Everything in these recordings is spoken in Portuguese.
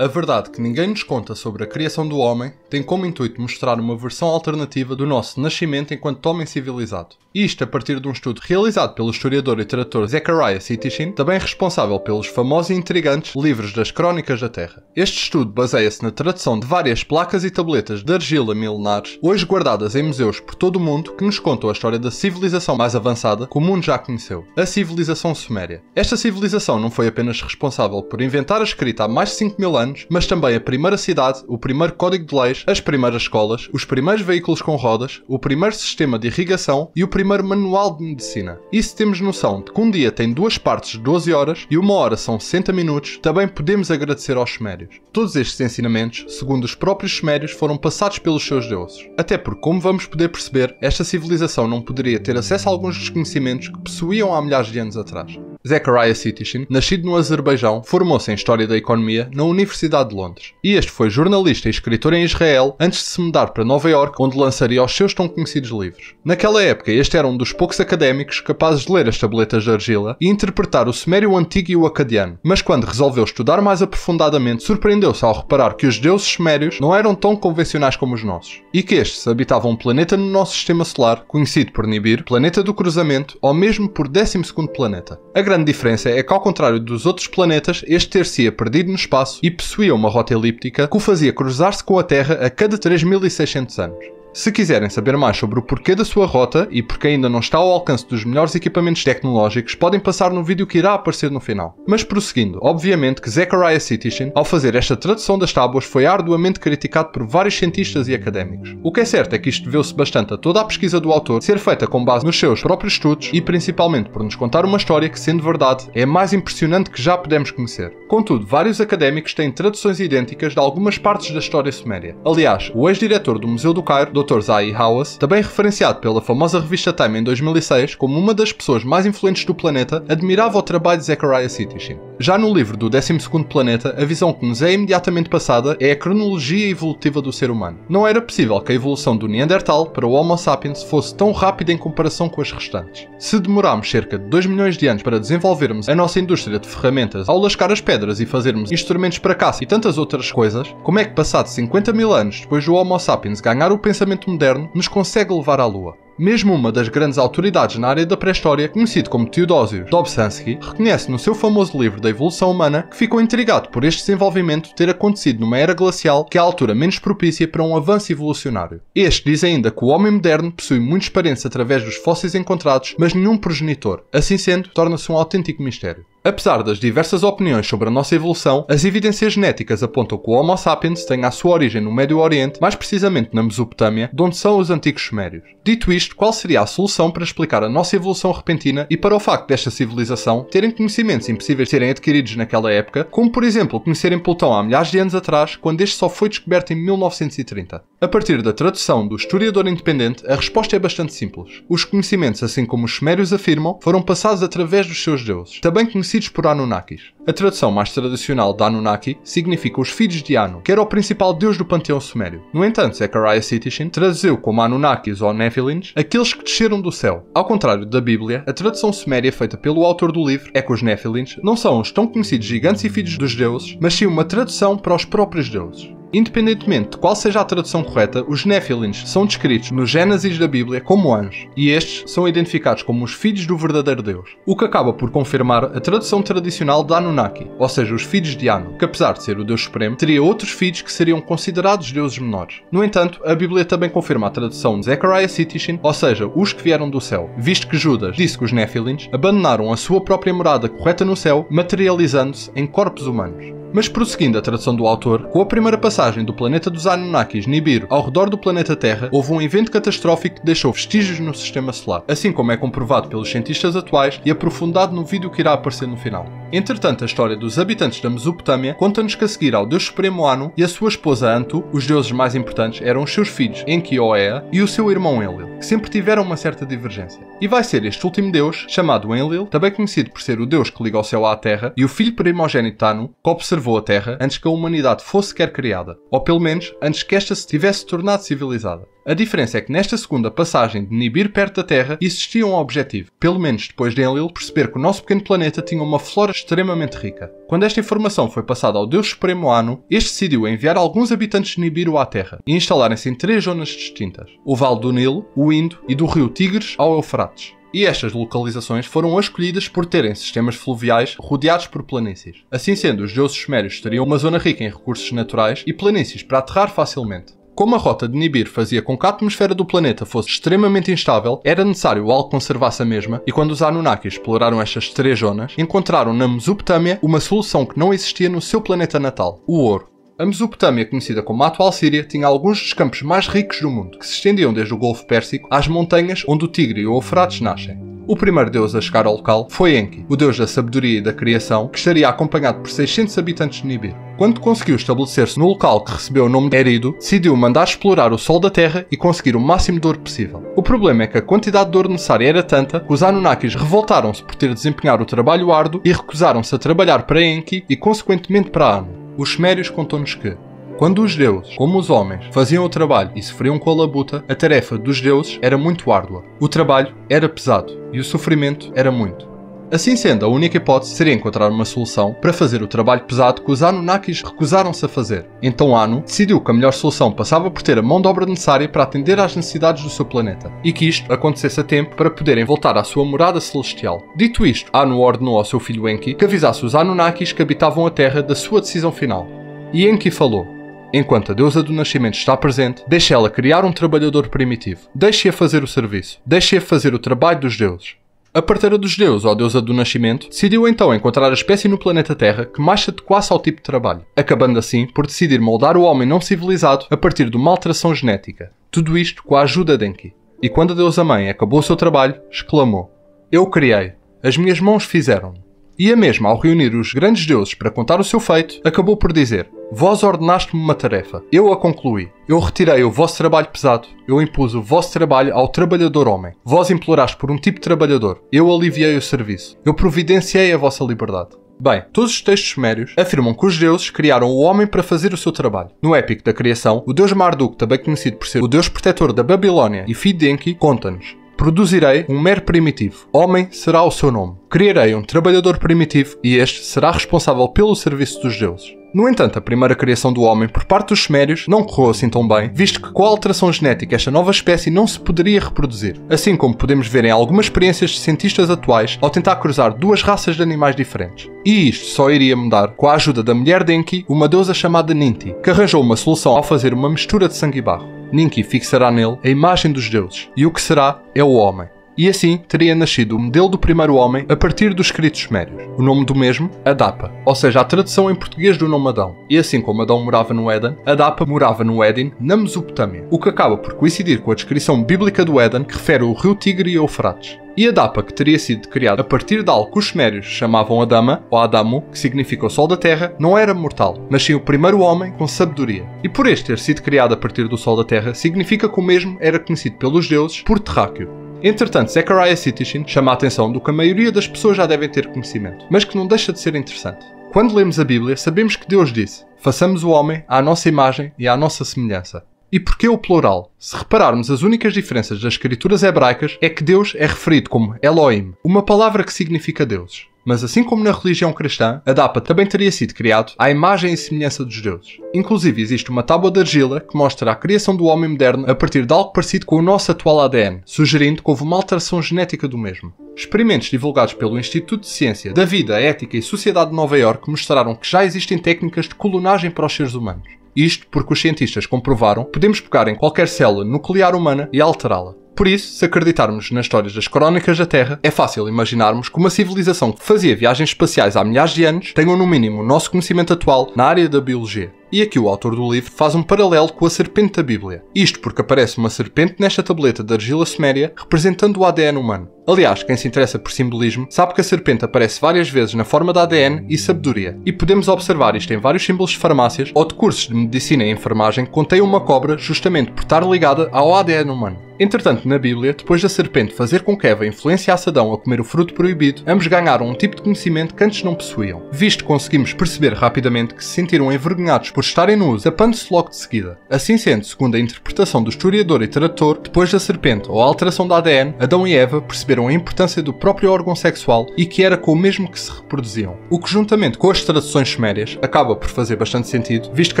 A verdade que ninguém nos conta sobre a criação do homem tem como intuito mostrar uma versão alternativa do nosso nascimento enquanto homem civilizado. E isto a partir de um estudo realizado pelo historiador e tradutor Zecharia Sitchin, também responsável pelos famosos e intrigantes livros das Crónicas da Terra. Este estudo baseia-se na tradução de várias placas e tabletas de argila milenares, hoje guardadas em museus por todo o mundo, que nos contam a história da civilização mais avançada que o mundo já conheceu, a civilização suméria. Esta civilização não foi apenas responsável por inventar a escrita há mais de 5.000 anos, mas também a primeira cidade, o primeiro código de leis, as primeiras escolas, os primeiros veículos com rodas, o primeiro sistema de irrigação e o primeiro manual de medicina. E se temos noção de que um dia tem 2 partes de 12 horas e 1 hora são 60 minutos, também podemos agradecer aos sumérios. Todos estes ensinamentos, segundo os próprios sumérios, foram passados pelos seus deuses. Até porque, como vamos poder perceber, esta civilização não poderia ter acesso a alguns dos conhecimentos que possuíam há milhares de anos atrás. Zecharia Sitchin, nascido no Azerbaijão, formou-se em História da Economia na Universidade de Londres. E este foi jornalista e escritor em Israel antes de se mudar para Nova Iorque, onde lançaria os seus tão conhecidos livros. Naquela época, este era um dos poucos académicos capazes de ler as tabletas de argila e interpretar o sumério antigo e o acadiano. Mas quando resolveu estudar mais aprofundadamente, surpreendeu-se ao reparar que os deuses sumérios não eram tão convencionais como os nossos, e que estes habitavam um planeta no nosso sistema solar, conhecido por Nibiru, planeta do cruzamento, ou mesmo por 12º planeta. A grande diferença é que, ao contrário dos outros planetas, este ter-se-ia perdido no espaço e possuía uma rota elíptica que o fazia cruzar-se com a Terra a cada 3.600 anos. Se quiserem saber mais sobre o porquê da sua rota e porque ainda não está ao alcance dos melhores equipamentos tecnológicos, podem passar no vídeo que irá aparecer no final. Mas prosseguindo, obviamente que Zecharia Sitchin, ao fazer esta tradução das tábuas, foi arduamente criticado por vários cientistas e académicos. O que é certo é que isto deveu-se bastante a toda a pesquisa do autor ser feita com base nos seus próprios estudos e principalmente por nos contar uma história que, sendo verdade, é a mais impressionante que já pudemos conhecer. Contudo, vários académicos têm traduções idênticas de algumas partes da história suméria. Aliás, o ex-diretor do Museu do Cairo, Dr. Zahi Hawass, também referenciado pela famosa revista Time em 2006 como uma das pessoas mais influentes do planeta, admirava o trabalho de Zecharia Sitchin. Já no livro do 12º planeta, a visão que nos é imediatamente passada é a cronologia evolutiva do ser humano. Não era possível que a evolução do Neandertal para o Homo sapiens fosse tão rápida em comparação com as restantes. Se demorámos cerca de 2 milhões de anos para desenvolvermos a nossa indústria de ferramentas ao lascar as pedras e fazermos instrumentos para caça e tantas outras coisas, como é que passado 50.000 anos depois do Homo sapiens ganhar o pensamento moderno, nos consegue levar à Lua? Mesmo uma das grandes autoridades na área da pré-história, conhecido como Theodosius Dobzhansky, reconhece no seu famoso livro da evolução humana que ficou intrigado por este desenvolvimento ter acontecido numa era glacial que é a altura menos propícia para um avanço evolucionário. Este diz ainda que o homem moderno possui muitos parentes através dos fósseis encontrados, mas nenhum progenitor. Assim sendo, torna-se um autêntico mistério. Apesar das diversas opiniões sobre a nossa evolução, as evidências genéticas apontam que o Homo sapiens tenha a sua origem no Médio Oriente, mais precisamente na Mesopotâmia, de onde são os antigos sumérios. Dito isto, qual seria a solução para explicar a nossa evolução repentina e para o facto desta civilização terem conhecimentos impossíveis de serem adquiridos naquela época, como por exemplo conhecerem Plutão há milhares de anos atrás, quando este só foi descoberto em 1930? A partir da tradução do historiador independente, a resposta é bastante simples. Os conhecimentos, assim como os sumérios afirmam, foram passados através dos seus deuses, também conhecidos por Anunnakis. A tradução mais tradicional de Anunnaki significa os filhos de Anu, que era o principal deus do panteão sumério. No entanto, Zecharia Sitchin traduziu como Anunnakis ou Nephilims aqueles que desceram do céu. Ao contrário da Bíblia, a tradução suméria feita pelo autor do livro é que os Nephilims não são os tão conhecidos gigantes e filhos dos deuses, mas sim uma tradução para os próprios deuses. Independentemente de qual seja a tradução correta, os Nephilims são descritos no Gênesis da Bíblia como anjos, e estes são identificados como os filhos do verdadeiro Deus, o que acaba por confirmar a tradução tradicional de Anunnaki, ou seja, os filhos de Anu, que apesar de ser o Deus Supremo, teria outros filhos que seriam considerados deuses menores. No entanto, a Bíblia também confirma a tradução de Zecharia Sitchin, ou seja, os que vieram do céu, visto que Judas disse que os Nephilims abandonaram a sua própria morada correta no céu, materializando-se em corpos humanos. Mas prosseguindo a tradução do autor, com a primeira passagem do planeta dos Anunnakis, Nibiru, ao redor do planeta Terra, houve um evento catastrófico que deixou vestígios no sistema solar, assim como é comprovado pelos cientistas atuais e aprofundado no vídeo que irá aparecer no final. Entretanto, a história dos habitantes da Mesopotâmia conta-nos que a seguir ao Deus Supremo Anu e a sua esposa Antu, os deuses mais importantes eram os seus filhos Enki ou Ea e o seu irmão Enlil, que sempre tiveram uma certa divergência. E vai ser este último deus, chamado Enlil, também conhecido por ser o deus que liga o céu à terra, e o filho primogénito de Anu, que observou a Terra antes que a humanidade fosse sequer criada, ou pelo menos antes que esta se tivesse tornado civilizada. A diferença é que nesta segunda passagem de Nibiru perto da Terra existia um objetivo, pelo menos depois de Enlil perceber que o nosso pequeno planeta tinha uma flora extremamente rica. Quando esta informação foi passada ao Deus Supremo Anu, este decidiu enviar alguns habitantes de Nibiru à Terra e instalarem-se em 3 zonas distintas: o Vale do Nilo, o Indo e do rio Tigres ao Eufrates. E estas localizações foram escolhidas por terem sistemas fluviais rodeados por planícies. Assim sendo, os deuses sumérios teriam uma zona rica em recursos naturais e planícies para aterrar facilmente. Como a rota de Nibiru fazia com que a atmosfera do planeta fosse extremamente instável, era necessário algo que conservasse a mesma, e quando os Anunnaki exploraram estas 3 zonas, encontraram na Mesopotâmia uma solução que não existia no seu planeta natal: o ouro. A Mesopotâmia, conhecida como a atual Síria, tinha alguns dos campos mais ricos do mundo, que se estendiam desde o Golfo Pérsico às montanhas onde o Tigre e o Eufrates nascem. O primeiro deus a chegar ao local foi Enki, o deus da sabedoria e da criação, que estaria acompanhado por 600 habitantes de Nibiru. Quando conseguiu estabelecer-se no local que recebeu o nome de Eridu, decidiu mandar explorar o Sol da Terra e conseguir o máximo de ouro possível. O problema é que a quantidade de ouro necessária era tanta que os Anunnakis revoltaram-se por ter de desempenhar o trabalho árduo e recusaram-se a trabalhar para Enki e consequentemente para Anu. Os Sumérios contam-nos que, quando os deuses, como os homens, faziam o trabalho e sofriam com a labuta, a tarefa dos deuses era muito árdua. O trabalho era pesado e o sofrimento era muito. Assim sendo, a única hipótese seria encontrar uma solução para fazer o trabalho pesado que os Anunnakis recusaram-se a fazer. Então Anu decidiu que a melhor solução passava por ter a mão de obra necessária para atender às necessidades do seu planeta, e que isto acontecesse a tempo para poderem voltar à sua morada celestial. Dito isto, Anu ordenou ao seu filho Enki que avisasse os Anunnakis que habitavam a Terra da sua decisão final. E Enki falou: enquanto a deusa do nascimento está presente, deixe ela criar um trabalhador primitivo. Deixe-a fazer o serviço. Deixe-a fazer o trabalho dos deuses. A parteira dos deuses, ou deusa do nascimento, decidiu então encontrar a espécie no planeta Terra que mais se adequasse ao tipo de trabalho, acabando assim por decidir moldar o homem não civilizado a partir de uma alteração genética. Tudo isto com a ajuda de Enki. E quando a deusa mãe acabou o seu trabalho, exclamou: eu criei, as minhas mãos fizeram. E a mesma, ao reunir os grandes deuses para contar o seu feito, acabou por dizer: vós ordenaste-me uma tarefa, eu a concluí. Eu retirei o vosso trabalho pesado, eu impus o vosso trabalho ao trabalhador homem. Vós imploraste por um tipo de trabalhador, eu aliviei o serviço. Eu providenciei a vossa liberdade. Bem, todos os textos sumérios afirmam que os deuses criaram o homem para fazer o seu trabalho. No épico da criação, o deus Marduk, também conhecido por ser o deus protetor da Babilónia e filho de Enki, conta-nos: produzirei um mero primitivo. Homem será o seu nome. Criarei um trabalhador primitivo e este será responsável pelo serviço dos deuses. No entanto, a primeira criação do homem por parte dos sumérios não correu assim tão bem, visto que com a alteração genética esta nova espécie não se poderia reproduzir. Assim como podemos ver em algumas experiências de cientistas atuais ao tentar cruzar 2 raças de animais diferentes. E isto só iria mudar com a ajuda da mulher de Enki, uma deusa chamada Ninti, que arranjou uma solução ao fazer uma mistura de sangue e barro. Ninki fixará nele a imagem dos deuses, e o que será é o homem. E assim teria nascido o modelo do primeiro homem a partir dos escritos sumérios. O nome do mesmo, Adapa, ou seja, a tradução em português do nome Adão. E assim como Adão morava no Éden, Adapa morava no Éden, na Mesopotâmia, o que acaba por coincidir com a descrição bíblica do Éden que refere o rio Tigre e Eufrates. E Adapa, que teria sido criado a partir de algo que os sumérios chamavam Adama, ou Adamu, que significa o sol da terra, não era mortal, mas sim o primeiro homem com sabedoria. E por este ter sido criado a partir do sol da terra, significa que o mesmo era conhecido pelos deuses por terráqueo. Entretanto, Zecharia Sitchin chama a atenção do que a maioria das pessoas já devem ter conhecimento, mas que não deixa de ser interessante. Quando lemos a Bíblia, sabemos que Deus disse: façamos o homem à nossa imagem e à nossa semelhança. E porquê o plural? Se repararmos, as únicas diferenças das escrituras hebraicas é que Deus é referido como Elohim, uma palavra que significa deuses. Mas assim como na religião cristã, Adapa também teria sido criado à imagem e semelhança dos deuses. Inclusive existe uma tábua de argila que mostra a criação do homem moderno a partir de algo parecido com o nosso atual ADN, sugerindo que houve uma alteração genética do mesmo. Experimentos divulgados pelo Instituto de Ciência da Vida, Ética e Sociedade de Nova Iorque mostraram que já existem técnicas de clonagem para os seres humanos. Isto porque os cientistas comprovaram que podemos pegar em qualquer célula nuclear humana e alterá-la. Por isso, se acreditarmos nas histórias das crónicas da Terra, é fácil imaginarmos que uma civilização que fazia viagens espaciais há milhares de anos tenha no mínimo o nosso conhecimento atual na área da biologia. E aqui o autor do livro faz um paralelo com a serpente da Bíblia. Isto porque aparece uma serpente nesta tableta de argila suméria representando o ADN humano. Aliás, quem se interessa por simbolismo sabe que a serpente aparece várias vezes na forma de ADN e sabedoria. E podemos observar isto em vários símbolos de farmácias ou de cursos de medicina e enfermagem que contêm uma cobra justamente por estar ligada ao ADN humano. Entretanto, na Bíblia, depois da serpente fazer com que Eva influenciasse Adão a comer o fruto proibido, ambos ganharam um tipo de conhecimento que antes não possuíam. Visto que conseguimos perceber rapidamente que se sentiram envergonhados por estarem no uso, tapando-se logo de seguida. Assim sendo, segundo a interpretação do historiador e tradutor, depois da serpente ou a alteração da ADN, Adão e Eva perceberam a importância do próprio órgão sexual e que era com o mesmo que se reproduziam. O que, juntamente com as traduções sumérias, acaba por fazer bastante sentido, visto que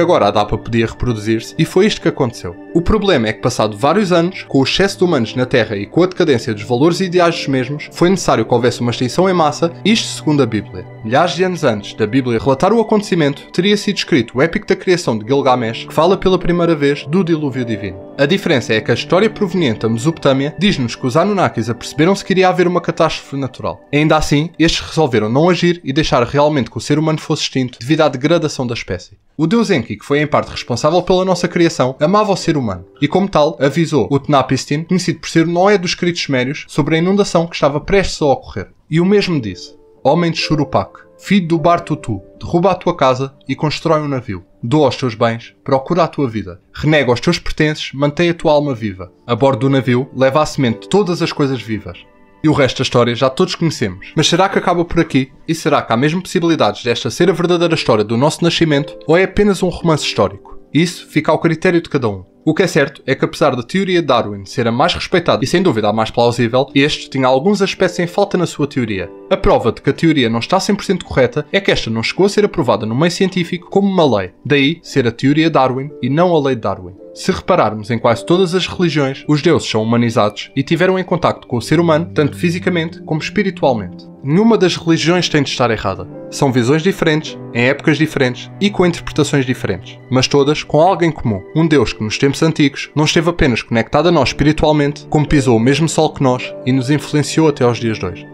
agora a Dapa podia reproduzir-se, e foi isto que aconteceu. O problema é que, passado vários anos, com o excesso de humanos na Terra e com a decadência dos valores ideais dos mesmos, foi necessário que houvesse uma extinção em massa, isto segundo a Bíblia. Milhares de anos antes da Bíblia relatar o acontecimento, teria sido escrito o épico da criação de Gilgamesh, que fala pela primeira vez do dilúvio divino. A diferença é que a história proveniente da Mesopotâmia diz-nos que os Anunnakis aperceberam-se que iria haver uma catástrofe natural. Ainda assim, estes resolveram não agir e deixar realmente que o ser humano fosse extinto devido à degradação da espécie. O deus Enki, que foi em parte responsável pela nossa criação, amava o ser humano e, como tal, avisou Utnapishtim, conhecido por ser o Noé dos escritos sumérios, sobre a inundação que estava prestes a ocorrer. E o mesmo disse: Homem de Shuruppak, filho do Bar-Tutu, derruba a tua casa e constrói um navio. Doa os teus bens, procura a tua vida. Renega os teus pertences, mantém a tua alma viva. A bordo do navio, leva a semente de todas as coisas vivas. E o resto da história já todos conhecemos. Mas será que acaba por aqui? E será que há mesmo possibilidades desta ser a verdadeira história do nosso nascimento? Ou é apenas um romance histórico? Isso fica ao critério de cada um. O que é certo é que, apesar da teoria de Darwin ser a mais respeitada e sem dúvida a mais plausível, este tinha alguns aspectos em falta na sua teoria. A prova de que a teoria não está 100% correta é que esta não chegou a ser aprovada no meio científico como uma lei. Daí ser a teoria de Darwin e não a lei de Darwin. Se repararmos em quase todas as religiões, os deuses são humanizados e tiveram em contacto com o ser humano, tanto fisicamente como espiritualmente. Nenhuma das religiões tem de estar errada. São visões diferentes, em épocas diferentes e com interpretações diferentes, mas todas com algo em comum. Um Deus que nos tempos antigos não esteve apenas conectado a nós espiritualmente, como pisou o mesmo sol que nós e nos influenciou até aos dias de hoje.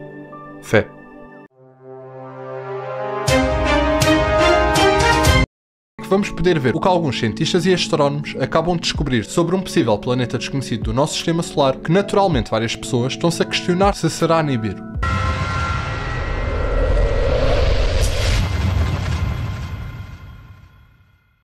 Fé. Vamos poder ver o que alguns cientistas e astrónomos acabam de descobrir sobre um possível planeta desconhecido do nosso sistema solar que naturalmente várias pessoas estão-se a questionar se será Nibiru.